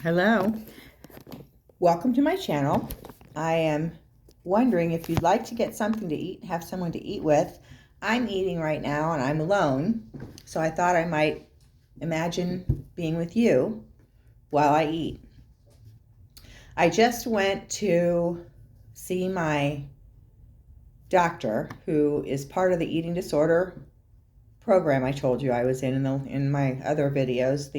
Hello, welcome to my channel. I am wondering if you'd like to get something to eat, have someone to eat with. I'm eating right now and I'm alone, so I thought I might imagine being with you while I eat. I just went to see my doctor, who is part of the eating disorder program I told you I was in my other videos.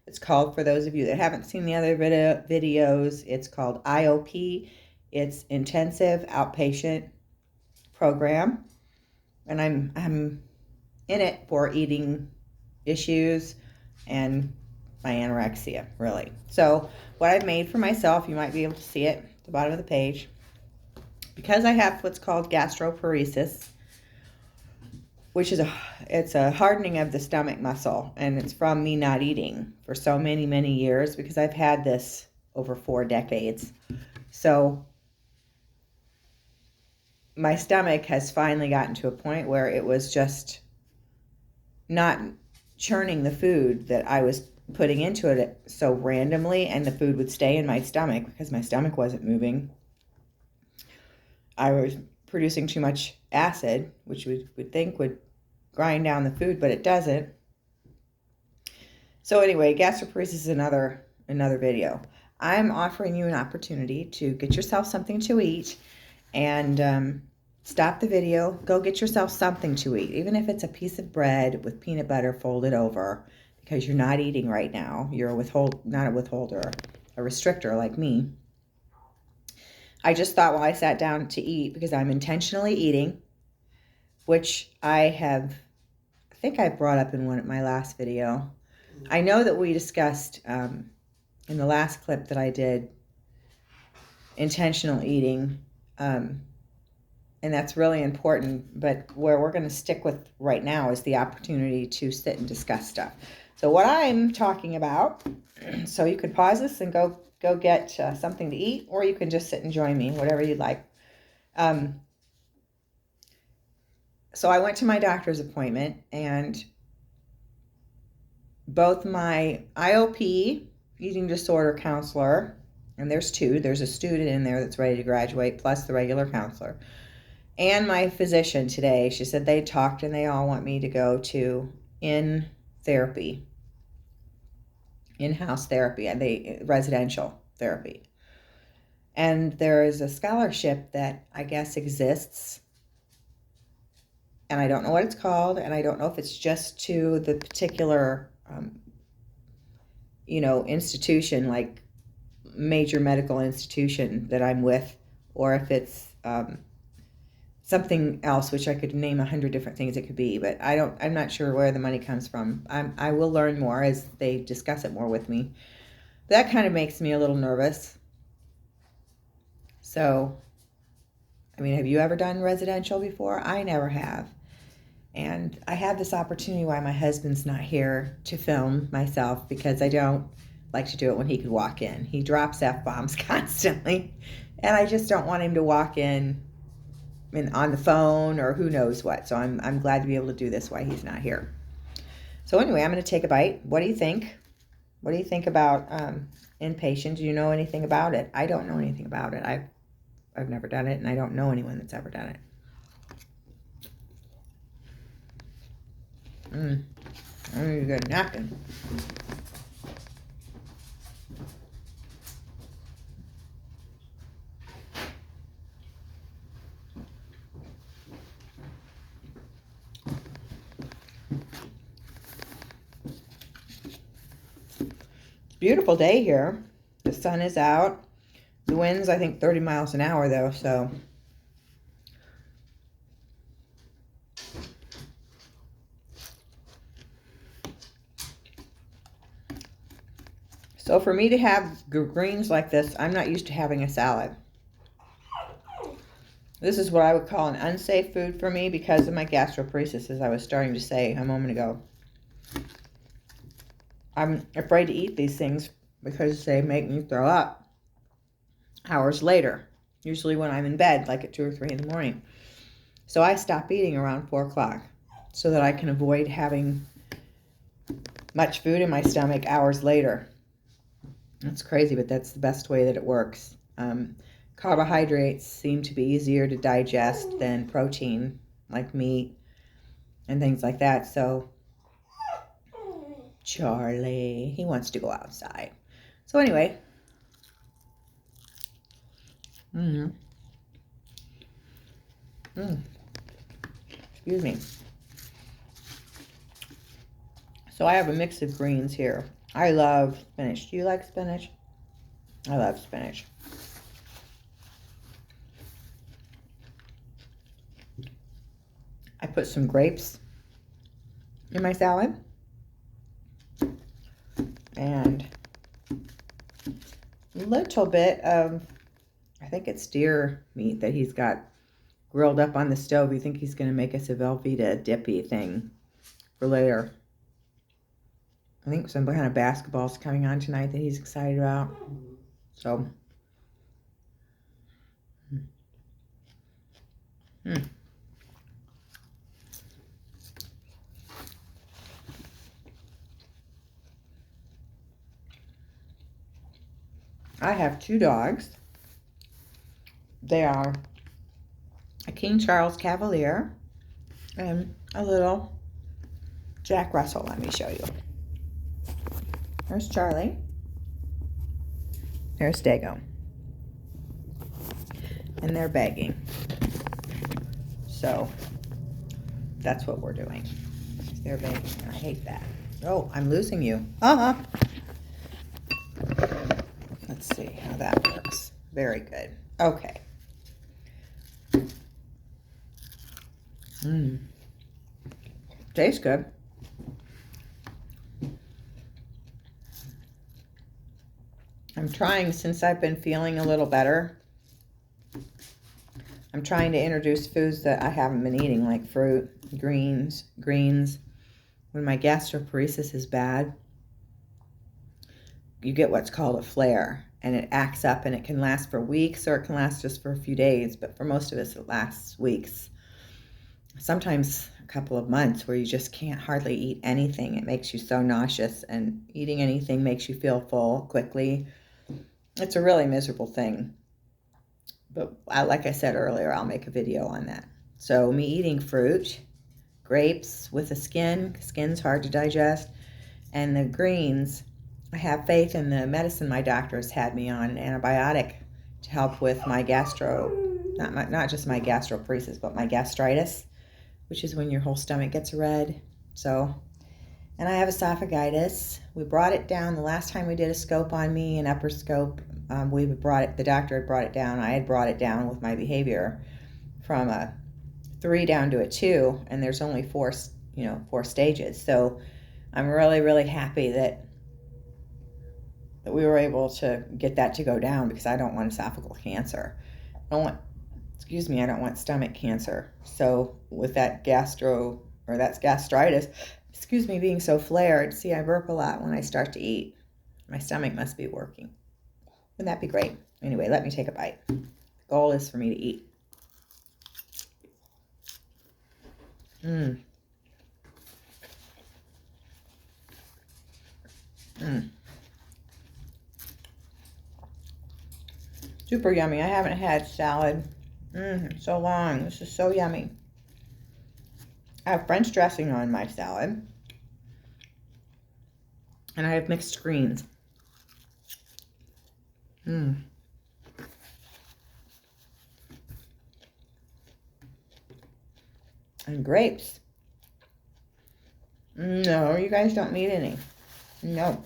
It's called, for those of you that haven't seen the other videos, it's called IOP. It's Intensive Outpatient Program, and I'm in it for eating issues and my anorexia, really. So what I've made for myself, you might be able to see it at the bottom of the page, because I have what's called gastroparesis, which is it's a hardening of the stomach muscle, and it's from me not eating for so many years, because I've had this over 4 decades. So my stomach has finally gotten to a point where it was just not churning the food that I was putting into it so randomly, and the food would stay in my stomach because my stomach wasn't moving. I was producing too much acid, which we would think would grind down the food, but it doesn't. So anyway, gastroparesis is another video. I'm offering you an opportunity to get yourself something to eat, and stop the video, go get yourself something to eat, even if it's a piece of bread with peanut butter folded over, because you're not eating right now. You're not a withholder, a restrictor like me. I just thought while I sat down to eat, because I'm intentionally eating, which I think I brought up in my last video. I know that we discussed in the last clip that I did intentional eating, and that's really important, but where we're going to stick with right now is the opportunity to sit and discuss stuff. So what I'm talking about, so you could pause this and go get something to eat, or you can just sit and join me, whatever you'd like. So I went to my doctor's appointment, and both my IOP, eating disorder counselor, and there's a student in there that's ready to graduate, plus the regular counselor, and my physician today, she said they talked and they all want me to go to in-house therapy, and residential therapy. And there is a scholarship that I guess exists, and I don't know what it's called, and I don't know if it's just to the particular institution, like major medical institution that I'm with, or if it's something else, which I could name 100 different things it could be, but I'm not sure where the money comes from. I will learn more as they discuss it more with me. That kind of makes me a little nervous. So, I mean, have you ever done residential before? I never have. And I have this opportunity while my husband's not here to film myself, because I don't like to do it when he could walk in. He drops F-bombs constantly, and I just don't want him to walk in on the phone or who knows what. So I'm glad to be able to do this while he's not here. So anyway, I'm going to take a bite. What do you think? What do you think about inpatient? Do you know anything about it? I don't know anything about it. I've never done it, and I don't know anyone that's ever done it. I need a good napkin. Beautiful day here. The sun is out. The wind's, I think, 30 miles an hour, though, so. So for me to have greens like this, I'm not used to having a salad. This is what I would call an unsafe food for me because of my gastroparesis, as I was starting to say a moment ago. I'm afraid to eat these things because they make me throw up hours later, usually when I'm in bed, like at 2 or 3 in the morning. So I stop eating around 4 o'clock so that I can avoid having much food in my stomach hours later. It's crazy, but that's the best way that it works. Carbohydrates seem to be easier to digest than protein, like meat and things like that. So, Charlie, he wants to go outside. So anyway, excuse me. So I have a mix of greens here. I love spinach. Do you like spinach? I love spinach. I put some grapes in my salad. And a little bit of, I think it's deer meat that he's got grilled up on the stove. You think he's going to make us a Velveeta dippy thing for later. I think some kind of basketball's coming on tonight that he's excited about. So, I have two dogs. They are a King Charles Cavalier and a little Jack Russell. Let me show you. There's Charlie. There's Dago. And they're begging. So that's what we're doing. They're begging. I hate that. Oh, I'm losing you. Let's see how that works. Very good. Okay. Tastes good. I'm trying, since I've been feeling a little better, I'm trying to introduce foods that I haven't been eating, like fruit, greens. When my gastroparesis is bad, you get what's called a flare, and it acts up, and it can last for weeks, or it can last just for a few days, but for most of us, it lasts weeks. Sometimes a couple of months, where you just can't hardly eat anything. It makes you so nauseous, and eating anything makes you feel full quickly. It's a really miserable thing. But like I said earlier, I'll make a video on that. So me eating fruit, grapes with the skin's hard to digest, and the greens, I have faith in the medicine my doctor has had me on, an antibiotic to help with my not just my gastroparesis, but my gastritis, which is when your whole stomach gets red. So, and I have esophagitis. We brought it down the last time we did a scope on me, an upper scope. The doctor had brought it down. I had brought it down with my behavior from a 3 down to a 2, and there's only 4 stages. So I'm really, really happy that we were able to get that to go down, because I don't want esophageal cancer. I don't want stomach cancer. So with that gastritis, being so flared, see, I burp a lot when I start to eat. My stomach must be working. Wouldn't that be great? Anyway, let me take a bite. The goal is for me to eat. Super yummy. I haven't had salad so long. This is so yummy. I have French dressing on my salad. And I have mixed greens. And grapes. No, you guys don't need any. No.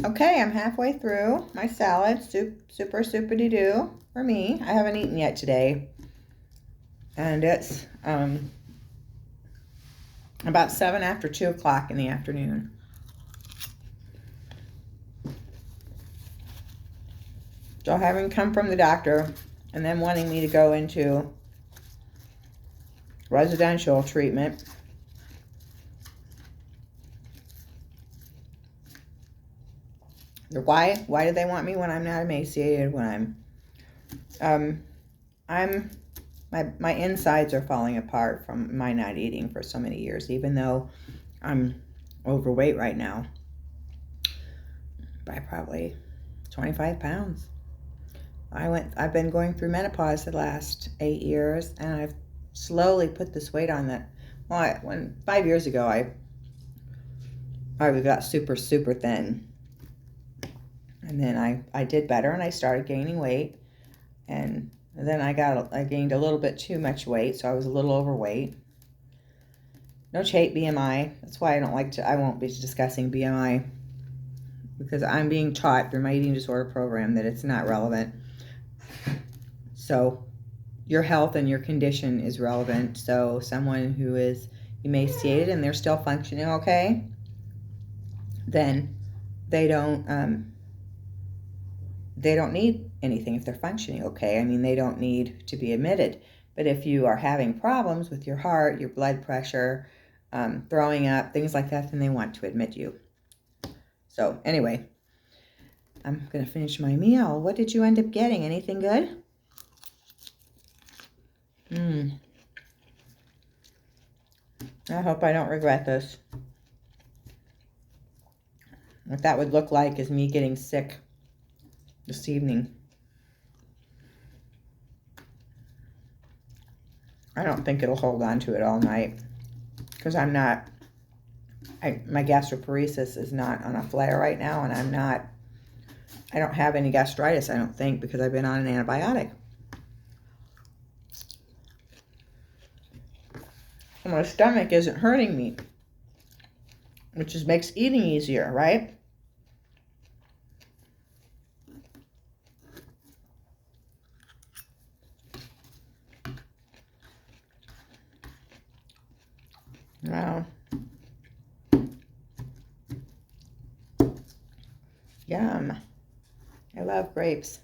Okay, I'm halfway through my salad. Super super-de-doo for me. I haven't eaten yet today. And it's about 7 after 2 o'clock in the afternoon. So having come from the doctor and then wanting me to go into residential treatment, why do they want me when I'm not emaciated, when my insides are falling apart from my not eating for so many years, even though I'm overweight right now by probably 25 pounds. I've been going through menopause the last 8 years, and I've slowly put this weight on that. Well, 5 years ago, I got super, super thin. And then I did better, and I started gaining weight. And then I gained a little bit too much weight, so I was a little overweight. No hate BMI. That's why I won't be discussing BMI, because I'm being taught through my eating disorder program that it's not relevant. So your health and your condition is relevant. So someone who is emaciated and they're still functioning okay, then they don't need anything if they're functioning okay. I mean, they don't need to be admitted. But if you are having problems with your heart, your blood pressure, throwing up, things like that, then they want to admit you. So anyway, I'm going to finish my meal. What did you end up getting? Anything good? I hope I don't regret this. What that would look like is me getting sick this evening. I don't think it'll hold on to it all night, because my gastroparesis is not on a flare right now, and I don't have any gastritis, I don't think, because I've been on an antibiotic. And my stomach isn't hurting me, which just makes eating easier, right? Wow. Yum. I love grapes.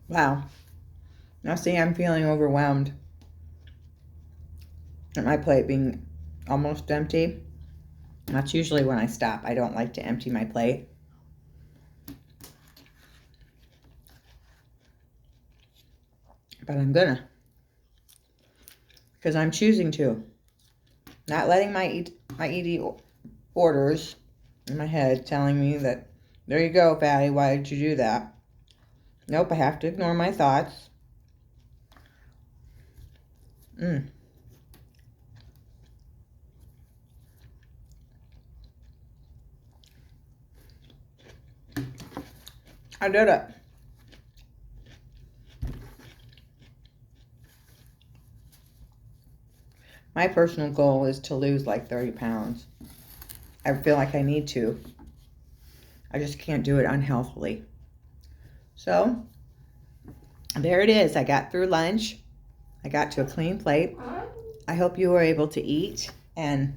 Wow. Now see, I'm feeling overwhelmed at my plate being almost empty. That's usually when I stop. I don't like to empty my plate. But I'm gonna. Because I'm choosing to. Not letting my eating orders in my head telling me that, there you go, fatty, why did you do that? Nope, I have to ignore my thoughts. I did it. My personal goal is to lose like 30 pounds. I feel like I need to. I just can't do it unhealthily. So, there it is. I got through lunch. I got to a clean plate. I hope you were able to eat and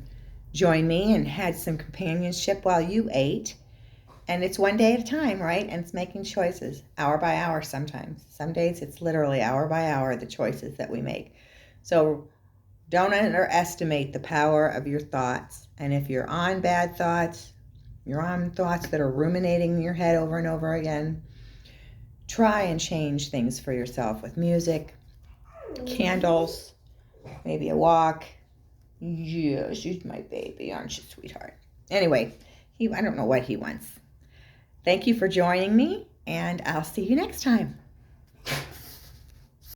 join me and had some companionship while you ate. And it's one day at a time, right? And it's making choices, hour by hour sometimes. Some days it's literally hour by hour, the choices that we make. So don't underestimate the power of your thoughts. And if you're on bad thoughts, you're on thoughts that are ruminating in your head over and over again, try and change things for yourself with music, candles, maybe a walk. Yeah, she's my baby, aren't you, sweetheart? Anyway, I don't know what he wants. Thank you for joining me, and I'll see you next time.